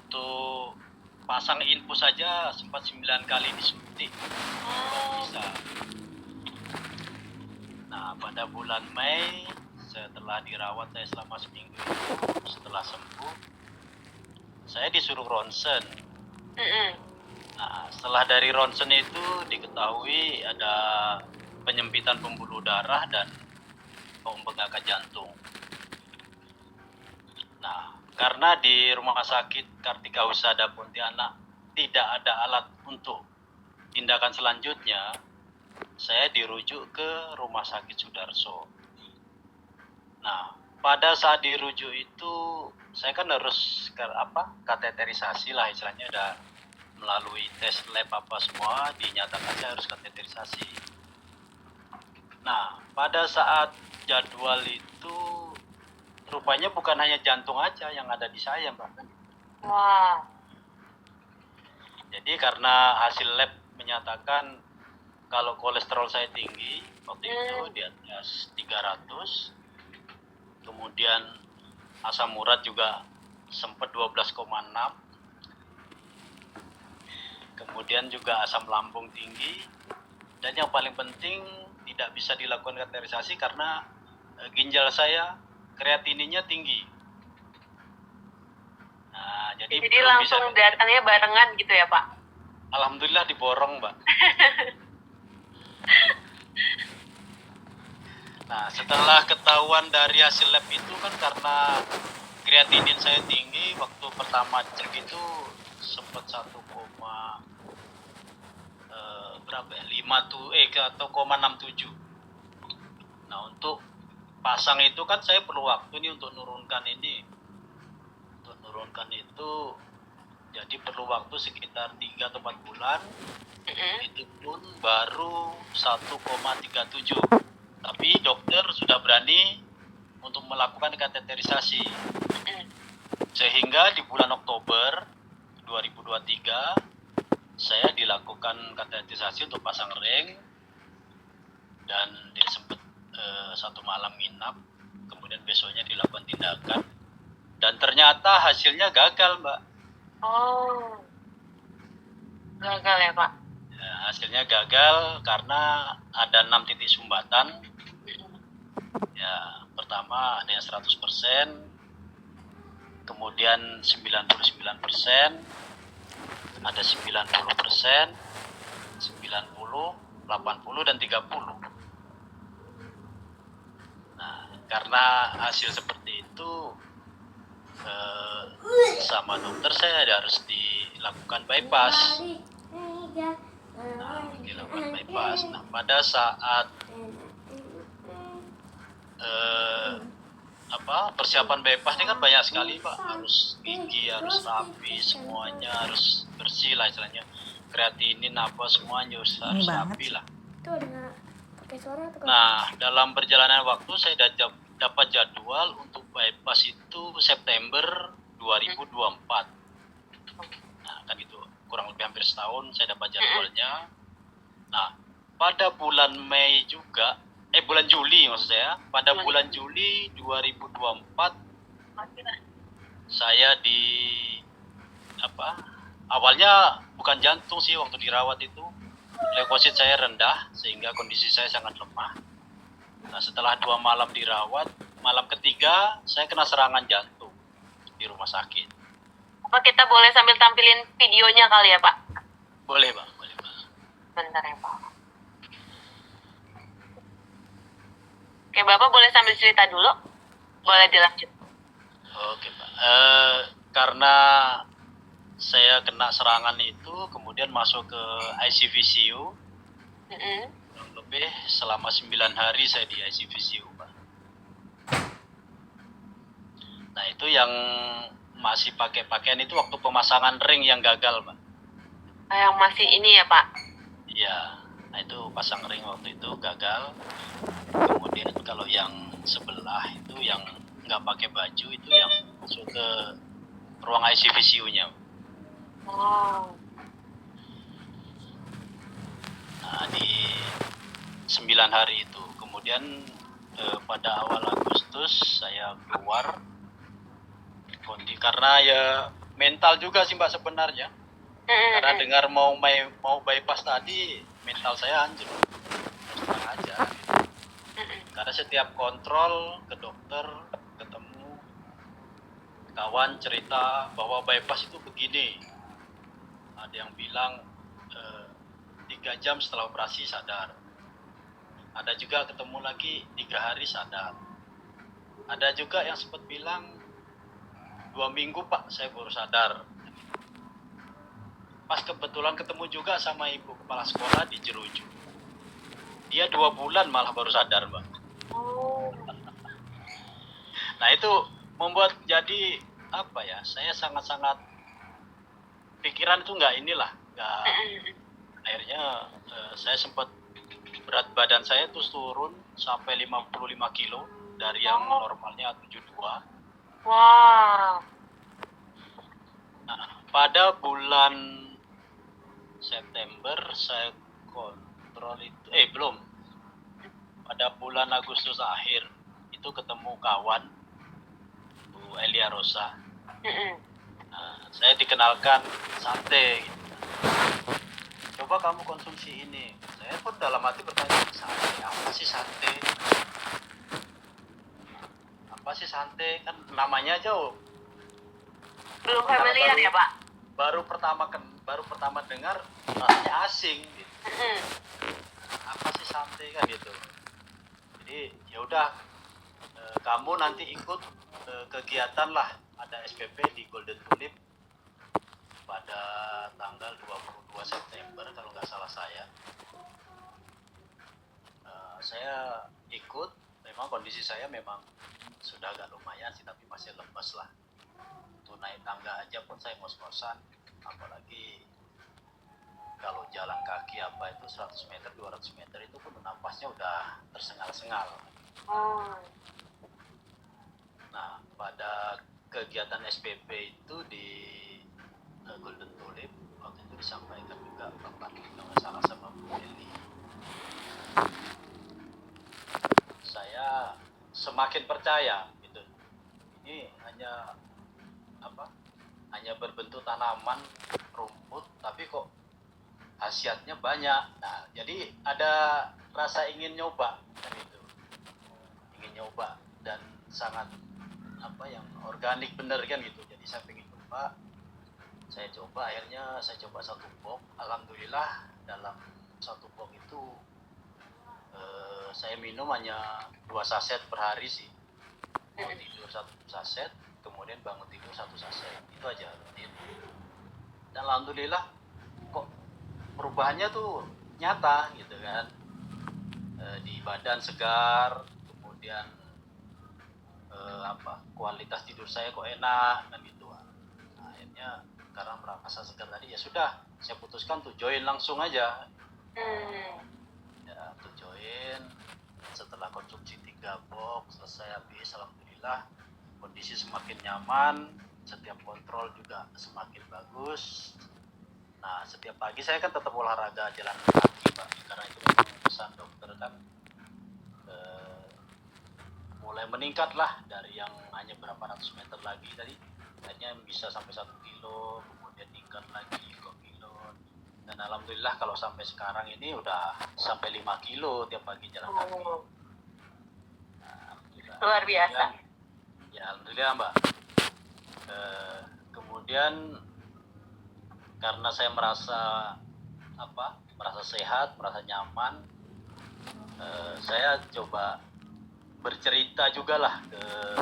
untuk pasang infus saja sempat 9 kali disuntik. Bisa. Nah, pada bulan Mei setelah dirawat saya selama seminggu itu, setelah sembuh, saya disuruh ronsen. Nah, setelah dari ronsen itu diketahui ada penyempitan pembuluh darah dan pembengkakan jantung. Nah, karena di Rumah Sakit Kartika Husada Pontianak tidak ada alat untuk tindakan selanjutnya, saya dirujuk ke Rumah Sakit Sudarso. Nah, pada saat dirujuk itu saya kan harus kateterisasi lah istilahnya, ada melalui tes lab apa semua dinyatakan saya harus kateterisasi. Nah, pada saat jadwal itu rupanya bukan hanya jantung aja yang ada di saya, Mbak. Wah. Jadi karena hasil lab menyatakan kalau kolesterol saya tinggi, waktu itu di atas 300, kemudian asam urat juga sempat 12,6, kemudian juga asam lambung tinggi, dan yang paling penting tidak bisa dilakukan kateterisasi karena ginjal saya kreatininnya tinggi. Nah, jadi langsung datangnya barengan gitu ya, Pak? Alhamdulillah diborong, Mbak. Nah, setelah ketahuan dari hasil lab itu kan karena kreatinin saya tinggi, waktu pertama cek itu sempat 1,67. Nah, untuk pasang itu kan saya perlu waktu nih untuk nurunkan ini. Untuk nurunkan itu jadi perlu waktu sekitar 3 atau 4 bulan. Itu pun baru 1,37. Tapi dokter sudah berani untuk melakukan kateterisasi. Sehingga di bulan Oktober 2023 saya dilakukan kateterisasi untuk pasang ring, dan dia sempat 1 malam nginap, kemudian besoknya dilakukan tindakan, dan ternyata hasilnya gagal, Mbak. Oh, gagal ya, Pak? Ya, hasilnya gagal karena ada 6 titik sumbatan. Ya, pertama ada yang 100%, kemudian 99%, ada 90%, 90, 80, dan 30. Nah, karena hasil seperti itu, sama dokter saya harus dilakukan bypass. Nah, pada saat persiapan bypass ini kan banyak sekali, Pak. Harus gigi harus rapi, semuanya harus bersih lah istilahnya. Kreatinin apa semuanya harus rapi lah. Nah, dalam perjalanan waktu saya dapat jadwal untuk bypass itu September 2024. Nah, kan itu kurang lebih hampir setahun saya dapat jadwalnya. Nah, pada bulan Mei juga, bulan Juli maksud saya, pada bulan Juli 2024 saya awalnya bukan jantung sih waktu dirawat itu, leukosit saya rendah sehingga kondisi saya sangat lemah. Nah, setelah 2 malam dirawat, malam ketiga saya kena serangan jantung di rumah sakit. Apa kita boleh sambil tampilin videonya kali ya, Pak? Boleh, Bang. Boleh, Bang. Bentar ya, Pak. Oke, Bapak boleh sambil cerita dulu? Boleh dilanjut. Oke, Pak. Karena saya kena serangan itu, kemudian masuk ke ICVCU. Lebih selama 9 hari saya di ICVCU, Pak. Nah, itu yang masih pakai pakaian itu waktu pemasangan ring yang gagal, Pak. Yang masih ini ya, Pak? Iya, nah itu pasang ring waktu itu gagal. Kemudian kalau yang sebelah itu yang nggak pakai baju itu yang masuk ke ruang ICVCU-nya. Oh. Nah, di 9 hari itu, kemudian pada awal Agustus saya keluar karena ya mental juga sih Mbak sebenarnya. Karena dengar mau bypass tadi, mental saya hancur. Terus terang aja. Karena setiap kontrol ke dokter, ketemu kawan cerita bahwa bypass itu begini. Ada yang bilang 3 jam setelah operasi sadar. Ada juga ketemu lagi 3 hari sadar. Ada juga yang sempat bilang 2 minggu Pak saya baru sadar. Pas kebetulan ketemu juga sama ibu kepala sekolah di Jeruju. Dia 2 bulan malah baru sadar Mbak. Nah itu membuat jadi apa ya? Saya sangat-sangat pikiran itu nggak akhirnya saya sempat berat badan saya terus turun sampai 55 kilo dari yang normalnya 72. Wow. Nah, pada bulan September saya kontrol itu belum. Pada bulan Agustus akhir itu ketemu kawan Bu Elia Rosa. Nah, saya dikenalkan sate gitu. Coba kamu konsumsi ini. Saya pun dalam hati bertanya, sate apa sih sate? Apa sih sate? Kan namanya aja Belum familiar ya Pak? baru pertama dengar rasanya asing gitu. Apa sih sate kan gitu. Jadi ya udah kamu nanti ikut kegiatan lah, ada SPP di Golden Tulip pada tanggal 22 September kalau nggak salah saya. Saya ikut, memang kondisi saya memang sudah agak lumayan sih, tapi masih lemes lah. Untuk naik tangga aja pun saya ngos-ngosan, apalagi kalau jalan kaki apa itu 100 meter, 200 meter itu pun napasnya udah tersengal-sengal. Nah, pada kegiatan SPP itu di Golden Tulip, waktu itu disampaikan juga Bapak kalau salah sama Bu Eli. Saya semakin percaya gitu. Ini hanya berbentuk tanaman rumput, tapi kok khasiatnya banyak. Nah, jadi ada rasa ingin nyoba kan itu. Ingin nyoba dan sangat yang organik bener kan gitu. Jadi saya pengen coba. Saya coba, akhirnya saya coba 1 box. Alhamdulillah dalam 1 box itu saya minum hanya 2 saset per hari sih. Mau tidur 1 saset, kemudian bangun tidur 1 saset. Itu aja rutin. Dan alhamdulillah kok perubahannya tuh nyata gitu kan. Di badan segar, kemudian kualitas tidur saya kok enak kan gitu. Nah, akhirnya karena merasa segar tadi ya sudah, saya putuskan tuh join langsung aja. Ya, tuh join. Setelah konsumsi 3 box selesai habis, alhamdulillah kondisi semakin nyaman, setiap kontrol juga semakin bagus. Nah, setiap pagi saya kan tetap olahraga jalan kaki Pak, karena itu pesan dokter kan mulai meningkat lah dari yang hanya berapa ratus meter lagi tadi, akhirnya bisa sampai 1 kilo, kemudian meningkat lagi 2 kilo, dan alhamdulillah kalau sampai sekarang ini udah sampai 5 kilo tiap pagi jalan kaki. Nah, luar biasa. Ya alhamdulillah Mbak. Kemudian karena saya merasa sehat, merasa nyaman, saya coba bercerita juga lah ke